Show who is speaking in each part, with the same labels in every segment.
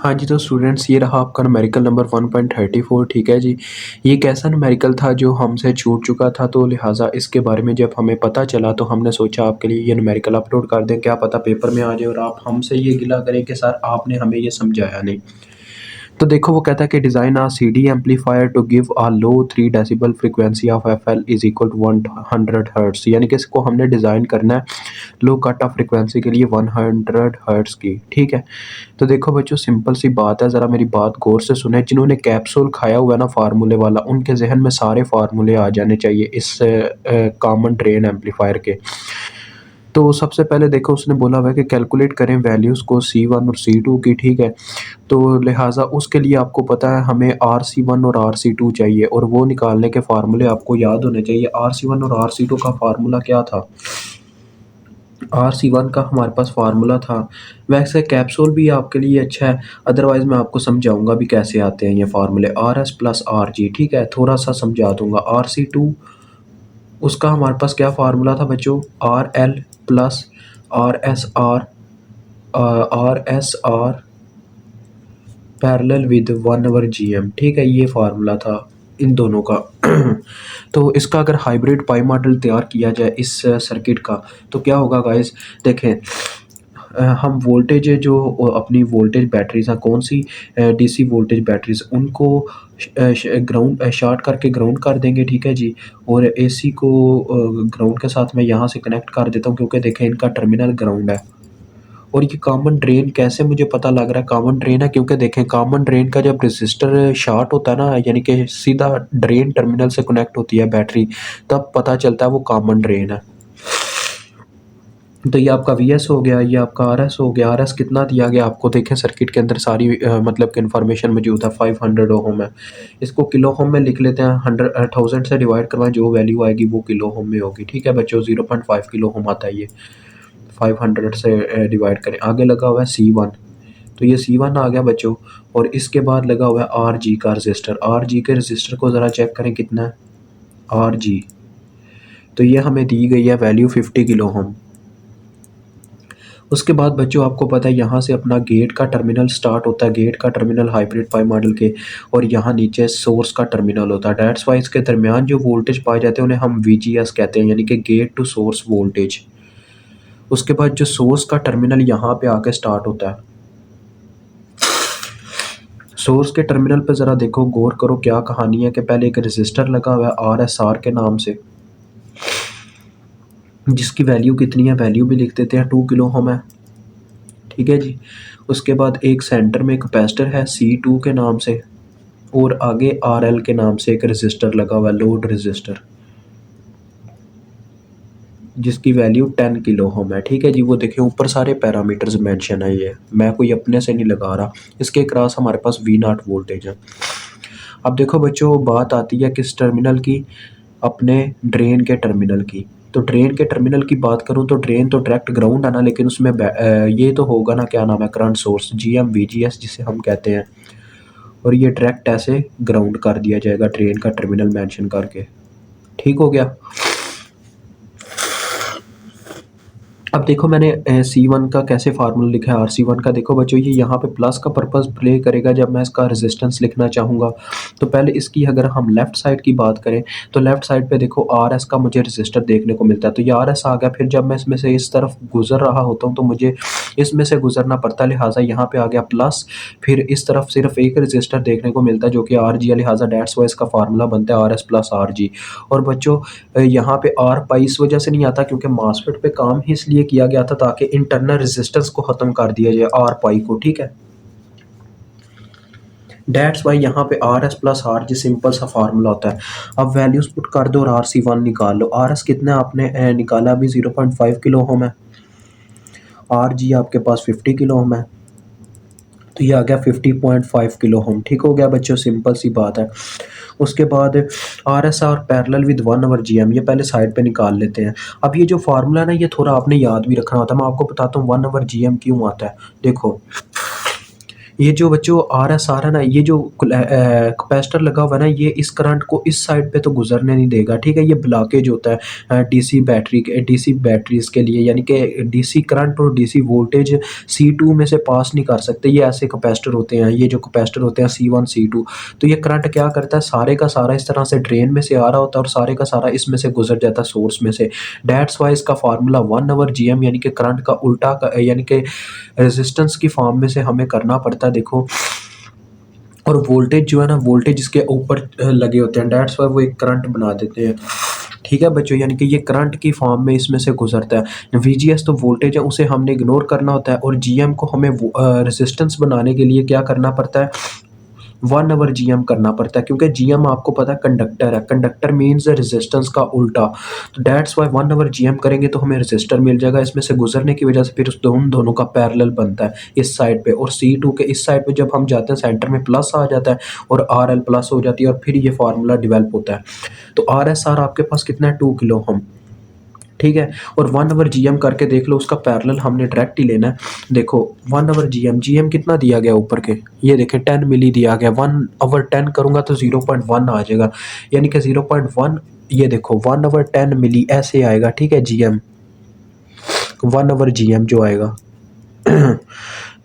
Speaker 1: हाँ जी, तो स्टूडेंट्स ये रहा आपका न्यूमेरिकल नंबर 1.34 ठीक है जी। ये एक ऐसा न्यूमेरिकल था जो हमसे छूट चुका था, तो लिहाज़ा इसके बारे में जब हमें पता चला तो हमने सोचा आपके लिए ये न्यूमेरिकल अपलोड कर दें, क्या पता पेपर में आ जाए और आप हमसे ये गिला करें कि सर आपने हमें ये समझाया नहीं। तो देखो वो कहता है कि design a CD amplifier to give a low 3 decibel frequency of FL is equal to 100 hertz, यानी कि इसको हमने डिज़ाइन करना है लो कट ऑफ फ्रीक्वेंसी के लिए 100 हर्ट्ज़ की, ठीक है। तो देखो बच्चों सिंपल सी बात है, ज़रा मेरी बात गौर से सुने। जिन्होंने कैप्सूल खाया हुआ है ना फार्मूले वाला, उनके ज़हन में सारे फार्मूले आ जाने चाहिए इस कॉमन ड्रेन एम्पलीफायर के। तो सबसे पहले देखो उसने बोला हुआ है कि कैलकुलेट करें वैल्यूज़ को C1 और C2 की, ठीक है। तो लिहाज़ा उसके लिए आपको पता है हमें RC1 और RC2 चाहिए, और वो निकालने के फार्मूले आपको याद होने चाहिए। RC1 और RC2 का फार्मूला क्या था? RC1 का हमारे पास फार्मूला था। वैसे कैप्सूल भी आपके लिए अच्छा है, अदरवाइज़ मैं आपको समझाऊँगा भी कैसे आते हैं ये फार्मूले। RS प्लस RG, ठीक है, थोड़ा-सा समझा दूँगा। RC2 उसका हमारे पास क्या फार्मूला था बच्चों? RL plus RSR RSR parallel with 1/GM, ठीक है, ये फार्मूला था इन दोनों का। तो इसका अगर हाइब्रिड पाई मॉडल तैयार किया जाए इस सर्किट का, तो क्या होगा गाइस? देखें, हम वोल्टेज जो अपनी वोल्टेज बैटरीज हैं, कौन सी डीसी वोल्टेज बैटरीज, उनको ग्राउंड शॉर्ट करके ग्राउंड कर देंगे, ठीक है जी। और एसी को ग्राउंड के साथ मैं यहाँ से कनेक्ट कर देता हूँ, क्योंकि देखें इनका टर्मिनल ग्राउंड है। और ये कॉमन ड्रेन कैसे मुझे पता लग रहा है कॉमन ड्रेन है? क्योंकि देखें कॉमन ड्रेन का जब रेसिस्टर शॉर्ट होता है ना, यानी कि सीधा ड्रेन टर्मिनल से कनेक्ट होती है बैटरी, तब पता चलता है वो कॉमन ड्रेन है। तो ये आपका VS हो गया, ये आपका RS हो गया। RS कितना दिया गया आपको? देखें सर्किट के अंदर सारी मतलब कि इन्फॉर्मेशन मौजूद है। 500 ओम है। इसको किलो ओम में लिख लेते हैं। 1000 से डिवाइड करवाएं, जो वैल्यू आएगी वो किलो ओम में होगी, ठीक है बच्चों। 0.5 किलो ओम आता है ये। 500 से डिवाइड करें। आगे लगा हुआ है C1, तो ये C1 आ गया बच्चों। और इसके बाद लगा हुआ है RG का रजिस्टर। RG के रजिस्टर को ज़रा चेक करें कितना है RG। तो ये हमें दी गई है वैल्यू 50 किलो ओम। उसके बाद बच्चों आपको पता है यहाँ से अपना गेट का टर्मिनल स्टार्ट होता है, गेट का टर्मिनल हाइब्रिड पाई मॉडल के, और यहाँ नीचे सोर्स का टर्मिनल होता है। डेट्स वाई इसके दरमियान जो वोल्टेज पाए जाते हैं उन्हें हम VGS कहते हैं, यानी कि गेट टू सोर्स वोल्टेज। उसके बाद जो सोर्स का टर्मिनल यहाँ पे आके स्टार्ट होता है, सोर्स के टर्मिनल पे ज़रा देखो गौर करो क्या कहानी है कि पहले एक रजिस्टर लगा हुआ है RSR के नाम से, जिसकी वैल्यू कितनी है? वैल्यू भी लिख देते हैं, 2 किलो ओम है, ठीक है जी। उसके बाद एक सेंटर में कैपेसिटर है C2 के नाम से, और आगे RL के नाम से एक रजिस्टर लगा हुआ है, लोड रजिस्टर, जिसकी वैल्यू 10 किलो ओम है, ठीक है जी। वो देखिए ऊपर सारे पैरामीटर्स मेंशन है, ये मैं कोई अपने से नहीं लगा रहा। इसके क्रॉस हमारे पास V0 वोल्टेज है। अब देखो बच्चों बात आती है किस टर्मिनल की? अपने ड्रेन के टर्मिनल की। तो ड्रेन के टर्मिनल की बात करूँ तो ड्रेन तो डायरेक्ट ग्राउंड है ना, लेकिन उसमें ये तो होगा ना, क्या नाम है, करंट सोर्स GM VGS जिसे हम कहते हैं, और ये डायरेक्ट ऐसे ग्राउंड कर दिया जाएगा ड्रेन का टर्मिनल मेंशन करके, ठीक हो गया। अब देखो मैंने C1 का कैसे फार्मूला लिखा है RC1 का। देखो बच्चों ये यहाँ पे प्लस का पर्पस प्ले करेगा जब मैं इसका रेजिस्टेंस लिखना चाहूँगा। तो पहले इसकी अगर हम लेफ़्ट साइड की बात करें, तो लेफ़्ट साइड पे देखो RS का मुझे रेजिस्टर देखने को मिलता है, तो ये RS आ गया। फिर जब मैं इसमें से इस तरफ गुज़र रहा होता हूँ तो मुझे इसमें से गुज़रना पड़ता है, लिहाज़ा यहाँ पे आ गया प्लस। फिर इस तरफ सिर्फ एक रेजिस्टर देखने को मिलता है जो कि RG है, लिहाज़ा दैट्स व्हाई इसका फार्मूला बनता है RS प्लस RG। और बच्चों यहाँ पे R पाई इस वजह से नहीं आता क्योंकि मॉसफेट पे काम ही इसलिए किया गया था ताकि इंटरनल रेजिस्टेंस को ख़त्म कर दिया जाए R पाई को, ठीक है। दैट्स वाई यहाँ पे RS प्लस RG सिंपल सा फार्मूला होता है। अब वैल्यूज पुट कर दो और RC1 निकाल लो। RS कितना आपने निकाला? अभी 0.5 किलो ओम है। RG आपके पास 50 किलो ओम है, तो ये आ गया 50.5 किलो ओम, ठीक हो गया बच्चों, सिंपल सी बात है। उसके बाद RSR पैरेलल विद 1/GM, ये पहले साइड पे निकाल लेते हैं। अब ये जो फार्मूला है ना, ये थोड़ा आपने याद भी रखना होता है। मैं आपको बताता हूँ 1/GM क्यों आता है। देखो ये जो बच्चों आ रहा है सारा ना, ये जो कैपेसिटर लगा हुआ है ना, ये इस करंट को इस साइड पे तो गुजरने नहीं देगा, ठीक है। ये ब्लॉकेज होता है डीसी बैटरी के, डीसी बैटरीज के लिए, यानी कि डीसी करंट और डीसी वोल्टेज C2 में से पास नहीं कर सकते। ये ऐसे कैपेसिटर होते हैं, ये जो कैपेसिटर होते हैं C1 C2। तो ये करंट क्या करता है, सारे का सारा इस तरह से ड्रेन में से आ रहा होता है और सारे का सारा इसमें से गुजर जाता है सोर्स में से। दैट्स वाई इसका फार्मूला 1/GM, यानी कि करंट का उल्टा यानी कि रेजिस्टेंस की फॉर्म में से हमें करना पड़ता है, देखो। और वोल्टेज जो है ना, वोल्टेज इसके ऊपर लगे होते हैं, डेट्स वाई वो एक करंट बना देते हैं, ठीक है बच्चों। यानी कि ये करंट की फॉर्म में इसमें से गुजरता है। VGS तो वोल्टेज है, उसे हमने इग्नोर करना होता है, और GM को हमें रेजिस्टेंस बनाने के लिए क्या करना पड़ता है, 1/GM करना पड़ता है, क्योंकि GM आपको पता है कंडक्टर है, कंडक्टर मीन्स रेजिस्टेंस का उल्टा। तो दैट्स वाई 1/GM करेंगे तो हमें रेजिस्टर मिल जाएगा, इसमें से गुजरने की वजह से फिर उस दोनों का पैरेलल बनता है इस साइड पे, और C2 के इस साइड पे जब हम जाते हैं सेंटर में प्लस आ जाता है और RL प्लस हो जाती है, और फिर ये फार्मूला डेवलप होता है। तो RSR आपके पास कितना है, 2 किलो ओम, ठीक है। और 1/GM करके देख लो, उसका पैरेलल हमने डायरेक्ट ही लेना है। देखो 1/GM, GM कितना दिया गया ऊपर के, ये देखें 10 मिली दिया गया, 1/10 करूँगा तो 0.1 आ जाएगा, यानी कि 0.1, ये देखो 1/10 मिली ऐसे आएगा, ठीक है। GM 1/GM जो आएगा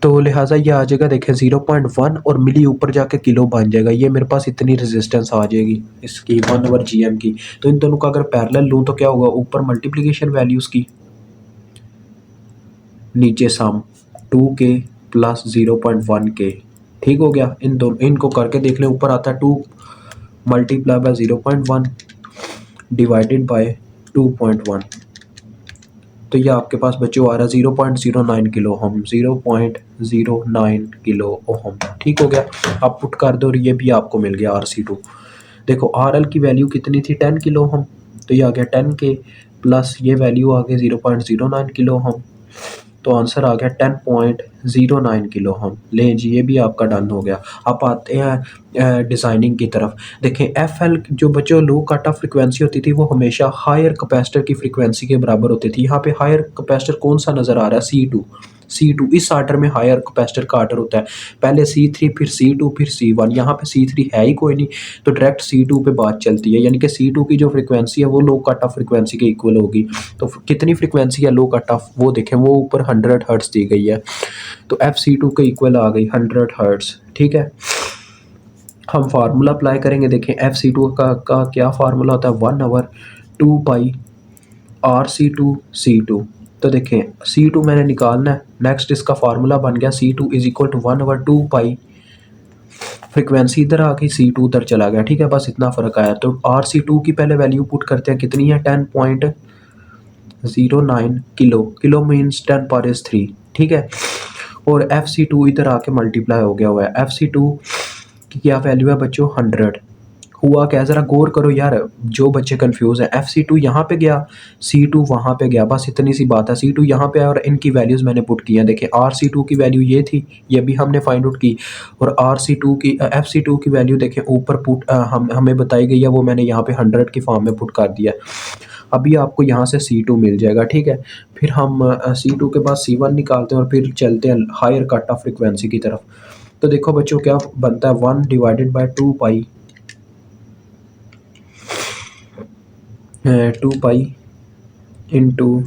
Speaker 1: तो लिहाजा ये आ जाएगा, देखें 0.1 और मिली ऊपर जाके किलो बन जाएगा, ये मेरे पास इतनी रेजिस्टेंस आ जाएगी इसकी 1/GM की। तो इन दोनों का अगर पैरेलल लूँ तो क्या होगा, ऊपर मल्टीप्लिकेशन वैल्यूज़ की, नीचे सम 2K प्लस 0.1K, ठीक हो गया। इन दोनों इनको करके देख लें, ऊपर आता है 2 मल्टीप्लाई बाय 0.1 डिवाइडेड बाय 2.1, तो ये आपके पास बच्चों आ रहा है 0.09 किलो ओम, 0.09 किलो ओम, ठीक हो गया। आप पुट कर दो और ये भी आपको मिल गया RC2। देखो RL की वैल्यू कितनी थी, 10 किलो ओम, तो ये आ गया 10K प्लस ये वैल्यू आ गई 0.09 किलो ओम, तो आंसर आ गया 10.09 किलो ओम। लें जी, ये भी आपका डन हो गया। आप आते हैं डिज़ाइनिंग की तरफ। देखें FL जो बच्चों लो कट ऑफ फ्रिक्वेंसी होती थी, वो हमेशा हायर कैपेसिटर की फ्रिक्वेंसी के बराबर होती थी। यहाँ पे हायर कैपेसिटर कौन सा नज़र आ रहा है, C2। इस आर्डर में हायर कैपेसिटर का आर्डर होता है, पहले C3 फिर C2 फिर C1। यहाँ पे C3 है ही कोई नहीं, तो डायरेक्ट C2 पे बात चलती है, यानी कि C2 की जो फ्रिक्वेंसी है वो लो कट ऑफ फ्रिक्वेंसी के इक्वल होगी। तो कितनी फ्रिक्वेंसी है लो कट ऑफ, वो देखें, वो ऊपर 100 हर्ट्ज दी गई है, तो FC2 के इक्वल आ गई 100 हर्ट्ज, ठीक है। हम फार्मूला अप्लाई करेंगे, देखें FC2 का क्या फार्मूला होता है, 1/2 पाई RC2C2। तो देखें C2 मैंने निकालना है, नेक्स्ट इसका फार्मूला बन गया C2 is equal to 1/2 pi, frequency इधर आ गई, C2 उधर चला गया, ठीक है, बस इतना फ़र्क आया। तो RC2 की पहले वैल्यू पुट करते हैं, कितनी है, 10.09 किलो, किलो मीन्स 10⁻³ ठीक है। और FC2 इधर आके मल्टीप्लाई हो गया हुआ है। FC2 की क्या वैल्यू है बच्चों, 100। हुआ क्या, ज़रा गौर करो यार, जो बच्चे कंफ्यूज हैं, FC2 यहाँ पे गया, C2 वहाँ पे गया, बस इतनी सी बात है। C2 यहाँ पे आया और इनकी वैल्यूज़ मैंने पुट की हैं। देखिए RC2 की वैल्यू ये थी, ये भी हमने फाइंड आउट की, और RC2 की FC2 की वैल्यू देखें ऊपर पुट हमें बताई गई है, वो मैंने यहाँ पे 100 की फॉर्म में पुट कर दिया। अभी आपको यहाँ से C2 मिल जाएगा, ठीक है। फिर हम C2 के बाद C1 निकालते हैं और फिर चलते हैं हायर कट ऑफ फ्रिक्वेंसी की तरफ। तो देखो बच्चों क्या बनता है, 1/2 पाई 2 pi into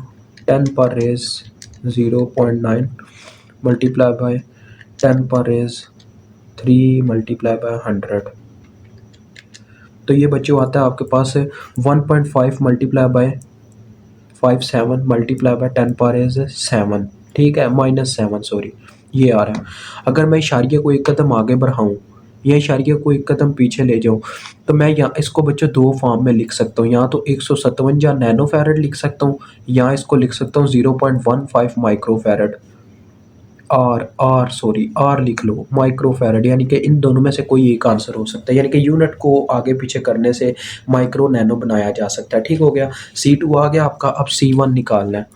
Speaker 1: 10⁻⁹ multiply by 10⁻³ multiply by 100। तो ये बच्चों आता है आपके पास 1.5 मल्टीप्लाई बाय 57 मल्टीप्लाई बाय 10⁻⁷, ठीक है, -7 सॉरी, ये आ रहा है। अगर मैं इशारिये को एक कदम आगे बढ़ाऊँ या इशारिये को एक कदम पीछे ले जाऊँ, तो मैं यहाँ इसको बच्चों दो फॉर्म में लिख सकता हूँ, या तो 157 नैनो फैरड लिख सकता हूँ, या इसको लिख सकता हूँ 0.15 माइक्रो फैरड। आर लिख लो, माइक्रो फैरड, यानी कि इन दोनों में से कोई एक आंसर हो सकता है, यानी कि यूनिट को आगे पीछे करने से माइक्रो नैनो बनाया जा सकता है, ठीक हो गया। C2 आ गया आपका, अब C1 निकालना है।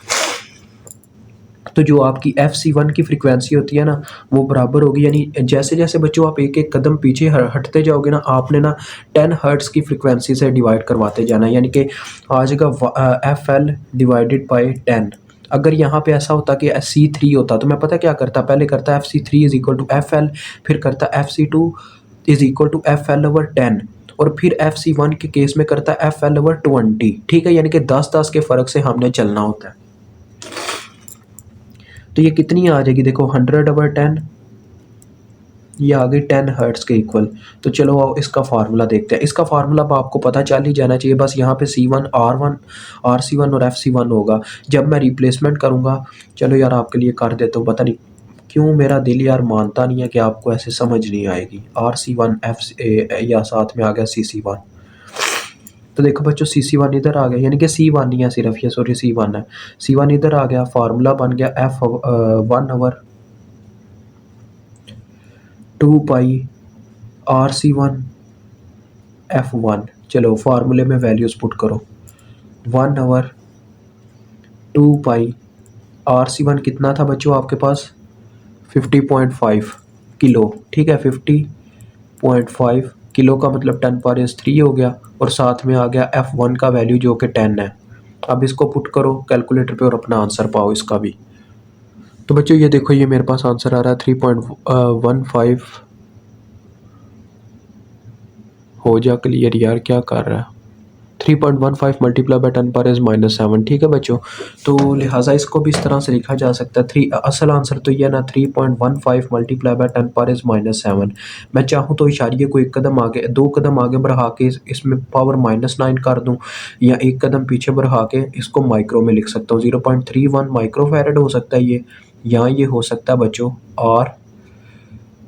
Speaker 1: तो जो आपकी FC1 की फ्रिक्वेंसी होती है ना, वो बराबर होगी, यानी जैसे जैसे बच्चों आप एक एक कदम पीछे हटते जाओगे ना, आपने ना 10 हर्ट्ज़ की फ्रिक्वेंसी से डिवाइड करवाते जाना है, यानी कि आ जाएगा FL डिवाइडेड बाई 10। अगर यहाँ पे ऐसा होता कि C3 होता तो मैं पता क्या करता, पहले करता FC3 is equal to FL, फिर करता FC2 is equal to FL/10, और फिर FC1 के केस में करता FL/20। ठीक है, यानी कि 10-10 के फ़र्क से हमने चलना होता है। तो ये कितनी आ जाएगी देखो, 100/10, ये आ गई 10 हर्ट्ज़ के इक्वल। तो चलो आओ इसका फार्मूला देखते हैं। इसका फार्मूला अब आपको पता चल ही जाना चाहिए, बस यहाँ पे C1 R1 RC1 और FC1 होगा। जब मैं रिप्लेसमेंट करूँगा, चलो यार आपके लिए कर देता हूँ, पता नहीं क्यों मेरा दिल यार मानता नहीं है कि आपको ऐसे समझ नहीं आएगी। RC1 या साथ में आ गया CC1। तो देखो बच्चों CC1 इधर आ गया, यानी कि C1 नहीं है सिर्फ ये, सॉरी C1 है। C1 इधर आ गया, फार्मूला बन गया F1 2 पाई RC1 F1। चलो फार्मूले में वैल्यूज़ पुट करो, 1/2 पाई RC1 कितना था बच्चों आपके पास, 50.5 किलो। ठीक है, 50.5 किलो का मतलब 10⁻³ हो गया, और साथ में आ गया F1 का वैल्यू जो कि 10 है। अब इसको पुट करो कैलकुलेटर पे और अपना आंसर पाओ इसका भी। तो बच्चों ये देखो, ये मेरे पास आंसर आ रहा है 3.15। हो जा क्लियर यार, क्या कर रहा है, 3.15 मल्टीप्लाई बाई 10⁻⁻7। ठीक है बच्चों, तो लिहाजा इसको भी इस तरह से लिखा जा सकता है। असल आंसर तो ये ना 3.15 मल्टीप्लाई बाई 10⁻⁻7। मैं चाहूँ तो इशारिये को एक कदम आगे, 2 कदम आगे बढ़ा के इसमें पावर -9 कर दूँ, या एक कदम पीछे बढ़ा के इसको माइक्रो में लिख सकता हूँ। 0.31 माइक्रो फैरड हो सकता है ये, या ये हो सकता है बच्चों और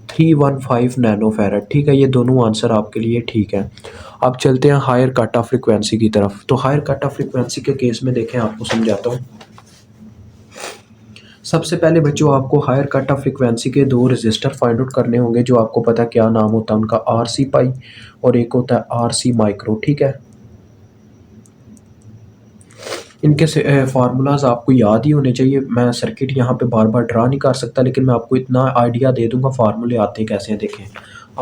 Speaker 1: 315 नैनो फैरड। ठीक है, ये दोनों आंसर आपके लिए ठीक है। अब चलते हैं हायर कट ऑफ फ्रिक्वेंसी की तरफ। तो हायर कट ऑफ फ्रिक्वेंसी के केस में देखें, आपको समझाता हूँ। सबसे पहले बच्चों आपको हायर कट ऑफ फ्रिक्वेंसी के 2 रजिस्टर फाइंड आउट करने होंगे, जो आपको पता है क्या नाम होता है उनका, RC पाई और एक होता है RC माइक्रो। ठीक है, इनके फार्मूलाज आपको याद ही होने चाहिए। मैं सर्किट यहाँ पे बार बार ड्रा नहीं कर सकता, लेकिन मैं आपको इतना आइडिया दे दूंगा फार्मूले आते कैसे हैं। देखें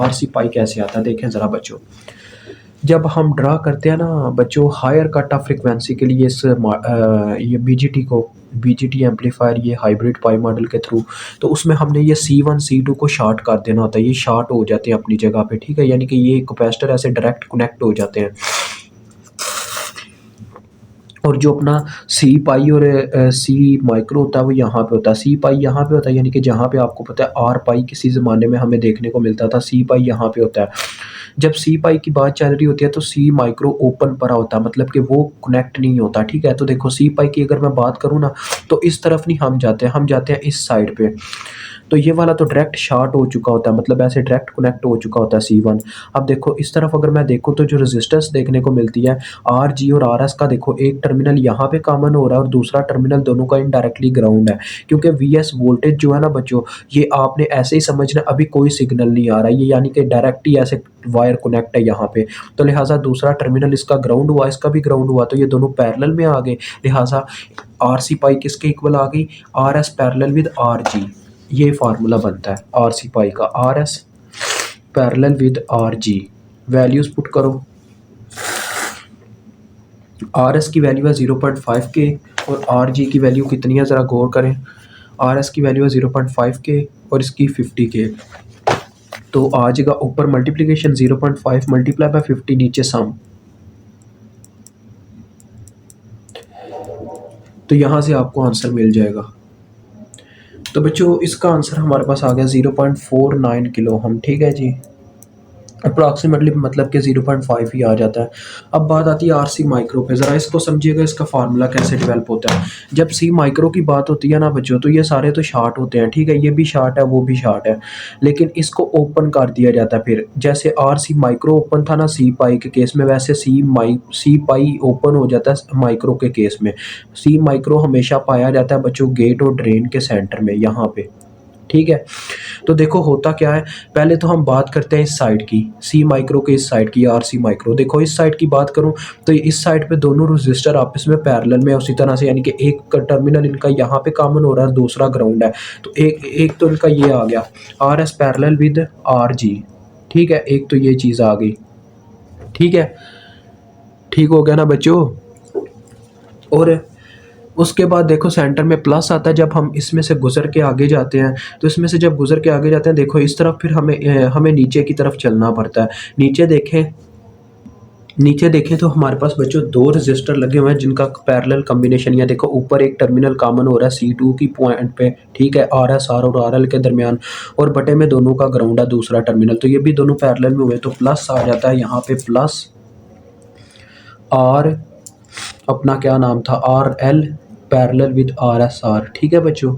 Speaker 1: RC पाई कैसे आता है, देखें ज़रा बच्चों। जब हम ड्रा करते हैं ना बच्चों हायर कट ऑफ फ्रिक्वेंसी के लिए ये BGT एम्पलीफायर, ये हाइब्रिड पाई मॉडल के थ्रू, तो उसमें हमने ये C1 C2 को शॉर्ट कर देना होता है। ये शॉर्ट हो जाते हैं अपनी जगह पे। ठीक है, यानी कि ये कैपेसिटर ऐसे डायरेक्ट कनेक्ट हो जाते हैं। और जो अपना C पाई और C माइक्रो होता है वो यहाँ पे होता है। C पाई यहाँ पे होता है, यानी कि जहाँ पे आपको पता है R पाई किसी ज़माने में हमें देखने को मिलता था, C पाई यहाँ पे होता है। जब C पाई की बात चल रही होती है तो C माइक्रो ओपन पड़ा होता है, मतलब कि वो कनेक्ट नहीं होता। ठीक है, तो देखो C पाई की अगर मैं बात करूँ ना, तो इस तरफ नहीं हम जाते हैं, हम जाते हैं इस साइड पे। तो ये वाला तो डायरेक्ट शॉर्ट हो चुका होता है, मतलब ऐसे डायरेक्ट कनेक्ट हो चुका होता है C1। अब देखो इस तरफ अगर मैं देखूँ तो जो रेजिस्टेंस देखने को मिलती है RG और RS का, देखो एक टर्मिनल यहाँ पे कॉमन हो रहा है और दूसरा टर्मिनल दोनों का इनडायरेक्टली ग्राउंड है। क्योंकि VS वोल्टेज जो है ना बच्चों, ये आपने ऐसे ही समझना, अभी कोई सिग्नल नहीं आ रहा है, ये यानी कि डायरेक्ट ही ऐसे वायर कनेक्ट है यहाँ पे। तो लिहाजा दूसरा टर्मिनल इसका ग्राउंड हुआ, इसका भी ग्राउंड हुआ, तो ये दोनों पैरेलल में आ गए। लिहाजा RC पाई किसके इक्वल आ गई, RS पैरेलल विद RG। ये फार्मूला बनता है RC पाई का, RS parallel with RG। Values put करो, RS की वैल्यू है 0.5 के और RG की वैल्यू कितनी है ज़रा गौर करें। RS की वैल्यू है 0.5 के और इसकी 50 के। तो आ जाएगा ऊपर मल्टीप्लिकेशन 0.5 मल्टीप्लाई बाय 50, नीचे सम। तो यहाँ से आपको आंसर मिल जाएगा। तो बच्चों इसका आंसर हमारे पास आ गया 0.49 किलो हम। ठीक है जी, अप्रॉक्सीमेटली मतलब कि 0.5 ही आ जाता है। अब बात आती है RC माइक्रो पे, ज़रा इसको समझिएगा, इसका फार्मूला कैसे डेवलप होता है। जब C माइक्रो की बात होती है ना बच्चों, तो ये सारे तो शार्ट होते हैं। ठीक है, ये भी शार्ट है, वो भी शार्ट है, लेकिन इसको ओपन कर दिया जाता है। फिर जैसे RC माइक्रो ओपन था ना C पाई के केस में, वैसे C पाई ओपन हो जाता है माइक्रो के केस में। C माइक्रो हमेशा पाया जाता है बच्चों गेट और ड्रेन के सेंटर में, यहाँ पे। ठीक है, तो देखो होता क्या है, पहले तो हम बात करते हैं इस साइड की, C माइक्रो के इस साइड की, RC माइक्रो। देखो इस साइड की बात करूं तो इस साइड पे दोनों रजिस्टर आपस में पैरेलल में, उसी तरह से यानी कि एक टर्मिनल इनका यहाँ पे कॉमन हो रहा है, दूसरा ग्राउंड है। तो एक तो इनका ये आ गया RS पैरेलल विद RG। ठीक है, एक तो ये चीज़ आ गई। ठीक है, ठीक हो गया ना बच्चों। और उसके बाद देखो सेंटर में प्लस आता है, जब हम इसमें से गुजर के आगे जाते हैं, तो इसमें से जब गुजर के आगे जाते हैं देखो इस तरफ, फिर हमें नीचे की तरफ चलना पड़ता है। नीचे देखें तो हमारे पास बच्चों दो रजिस्टर लगे हुए हैं जिनका पैरेलल कॉम्बिनेशन, या देखो ऊपर एक टर्मिनल कॉमन हो रहा है C2 की पॉइंट पे, ठीक है, RSR और RL के दरमियान, और बटे में दोनों का ग्राउंड है दूसरा टर्मिनल, तो ये भी दोनों पैरेलल में हुए तो प्लस आ जाता है यहाँ पे, प्लस R अपना क्या नाम था RL पैरेलल विद RSR, ठीक है बच्चों।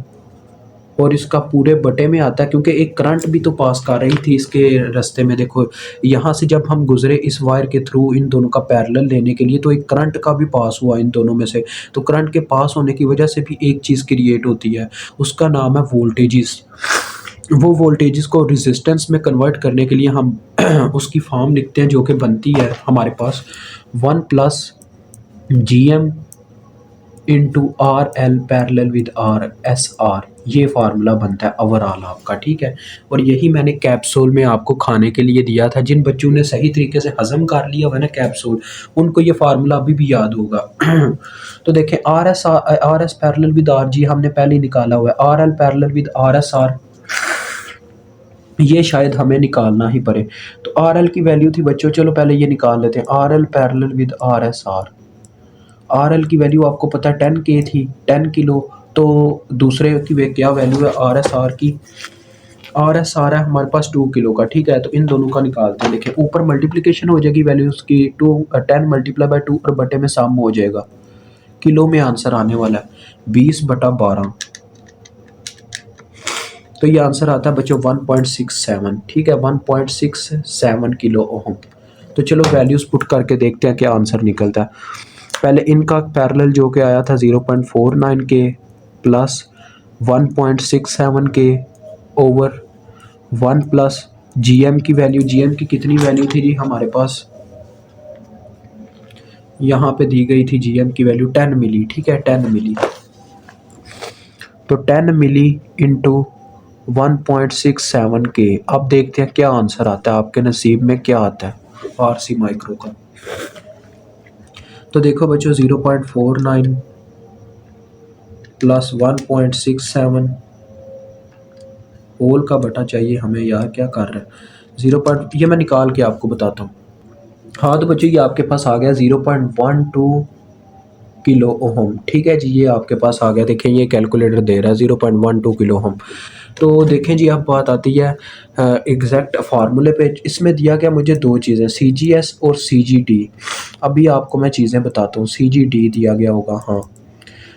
Speaker 1: और इसका पूरे बटे में आता है क्योंकि एक करंट भी तो पास कर रही थी इसके रास्ते में। देखो यहाँ से जब हम गुजरे इस वायर के थ्रू इन दोनों का पैरेलल लेने के लिए, तो एक करंट का भी पास हुआ इन दोनों में से, तो करंट के पास होने की वजह से भी एक चीज़ क्रिएट होती है, उसका नाम है वोल्टेजेस। वो वोल्टेजेस को रेजिस्टेंस में कन्वर्ट करने के लिए हम उसकी फॉर्म लिखते हैं जो कि बनती है हमारे पास 1 plus GM into RL parallel with RSR, ये फार्मूला बनता है ओवरऑल आपका, ठीक है। और यही मैंने कैप्सूल में आपको खाने के लिए दिया था। जिन बच्चों ने सही तरीके से हजम कर लिया हुआ ना कैप्सूल, उनको ये फार्मूला अभी भी याद होगा। तो देखें RS पैरेलल विद RG हमने पहले ही निकाला हुआ है, RL पैरेलल विद RSR ये शायद हमें निकालना ही पड़े। तो RL की वैल्यू थी बच्चों, चलो पहले ये निकाल लेते हैं, RL parallel with RSR। RL की वैल्यू आपको पता है 10K थी, 10 किलो, तो दूसरे की वे क्या वैल्यू है RSR की, RSR है हमारे पास 2 किलो का, ठीक है। तो इन दोनों का निकालते हैं। देखिए ऊपर मल्टीप्लिकेशन हो जाएगी वैल्यूज़ की, 10 मल्टीप्लाई बाई 2 और बटे में सम हो जाएगा, किलो में आंसर आने वाला है 20/12, तो ये आंसर आता है बच्चों 1.67, ठीक है, 1.67 किलो ओहम। तो चलो वैल्यूज़ पुट करके देखते हैं क्या आंसर निकलता है। पहले इनका पैरेलल जो कि आया था 0.49 के प्लस 1.67 के ओवर 1 प्लस GM की वैल्यू, GM की कितनी वैल्यू थी जी हमारे पास, यहाँ पे दी गई थी GM की वैल्यू 10 मिली, ठीक है, 10 मिली, तो 10 मिली इंटू 1.67 के। अब देखते हैं क्या आंसर आता है, आपके नसीब में क्या आता है RC माइक्रो का। तो देखो बच्चों 0.49 प्लस 1.67 होल का बटा चाहिए हमें यार, क्या कर रहा है 0. ये मैं निकाल के आपको बताता हूँ। हाँ तो बच्चों ये आपके पास आ गया 0.12 किलो ओहम, ठीक है जी, ये आपके पास आ गया। देखें ये कैलकुलेटर दे रहा है 0.12 किलो ओहम। तो देखें जी अब बात आती है एग्जैक्ट फार्मूले पे। इसमें दिया गया मुझे दो चीज़ें, CGS और CGD। अभी आपको मैं चीज़ें बताता हूँ। CGD दिया गया होगा, हाँ।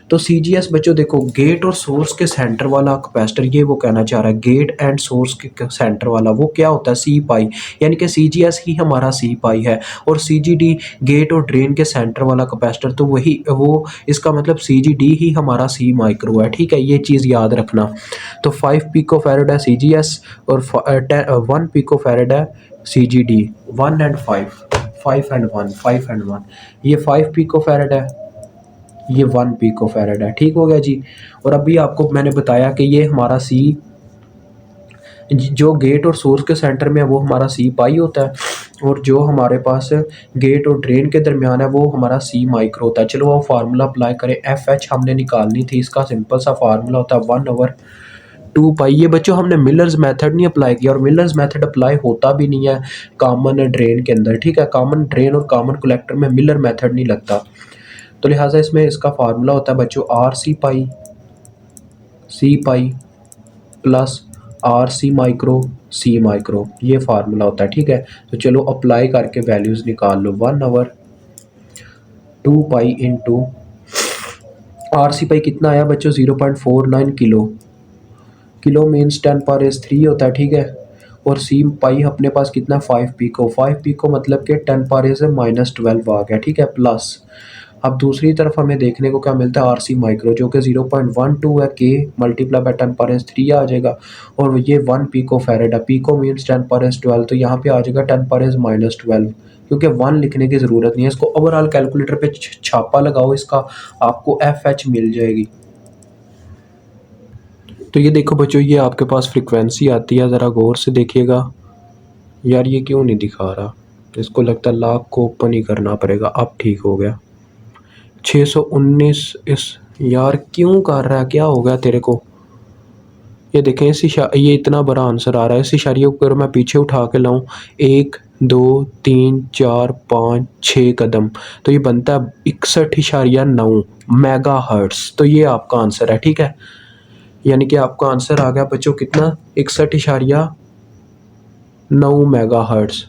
Speaker 1: तो CGS बच्चों देखो गेट और सोर्स के सेंटर वाला कैपेसिटर, ये वो कहना चाह रहा है, गेट एंड सोर्स के सेंटर वाला वो क्या होता है C पाई, यानी कि CGS ही हमारा C पाई है, और CGD गेट और ड्रेन के सेंटर वाला कैपेसिटर, तो वही वो इसका मतलब CGD ही हमारा C माइक्रो है, ठीक है, ये चीज़ याद रखना। तो 5 पिको फैरेड है CGS और 1 पिको फैरेड है CGD, 1 एंड 5, 5 एंड 1, 5 एंड 1, ये 5 पिको फैरेड है, ये 1 पिको फैरेड है, ठीक हो गया जी। और अभी आपको मैंने बताया कि ये हमारा C जो गेट और सोर्स के सेंटर में है वो हमारा C पाई होता है, और जो हमारे पास गेट और ड्रेन के दरमियान है वो हमारा C माइक्रो होता है। चलो वो फार्मूला अप्लाई करें, FH हमने निकालनी थी, इसका सिंपल सा फार्मूला होता है 1/2 पाई। ये बच्चों हमने मिलर्स मेथड नहीं अप्लाई किया, और मिलर्स मेथड अप्लाई होता भी नहीं है कॉमन ड्रेन के अंदर, ठीक है, कॉमन ड्रेन और कॉमन कलेक्टर में मिलर मेथड नहीं लगता। तो लिहाजा इसमें इसका फार्मूला होता है बच्चों RC पाई C pi plus RC micro C micro, ये फार्मूला होता है, ठीक है। तो चलो अप्लाई करके वैल्यूज़ निकाल लो, 1/2 पाई इंटू RC पाई कितना आया बच्चों 0.49 किलो, किलो मीन्स 10⁻³ होता है, ठीक है। और C पाई अपने पास कितना 5 पिको, 5 पिको मतलब कि 10⁻⁻12 आ गया, ठीक है, प्लस अब दूसरी तरफ हमें देखने को क्या मिलता है RC माइक्रो जो कि 0.12 है, K मल्टीप्लाई बाय 10⁻³ आ जाएगा, और ये 1 पिको फैरेड है, पिको मीन्स 10⁻12, तो यहाँ पे आ जाएगा 10⁻12, क्योंकि 1 लिखने की ज़रूरत नहीं है। इसको ओवरऑल कैलकुलेटर पे छापा लगाओ इसका, आपको FH मिल जाएगी। तो ये देखो बच्चों ये आपके पास फ्रीक्वेंसी आती है, ज़रा गौर से देखिएगा। यार ये क्यों नहीं दिखा रहा, इसको लगता है लॉक को ओपन ही करना पड़ेगा। अब ठीक हो गया, 619 इस यार क्यों कर रहा है, क्या हो गया तेरे को? ये देखें ये इतना बड़ा आंसर आ रहा है, इस इशारे को अगर मैं पीछे उठा के लाऊं 1 2 3 4 5 6 कदम, तो ये बनता है 61.9 मेगा हर्ट्स। तो ये आपका आंसर है, ठीक है। यानी कि आपका आंसर आ गया बच्चों कितना, 61.9 मेगा हर्ट्स।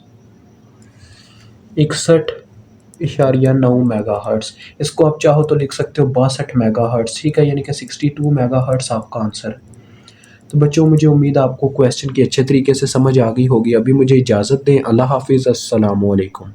Speaker 1: 61.9 mega hertz. इसको आप चाहो तो लिख सकते हो 62 मेगा हर्ट्स, ठीक है। यानी कि 62 मेगा हर्ट्स आपका आंसर है। तो बच्चों मुझे उम्मीद है आपको क्वेश्चन की अच्छे तरीके से समझ आ गई होगी। अभी मुझे इजाज़त दें। अल्लाह हाफिज़, अस्सलाम वालेकुम।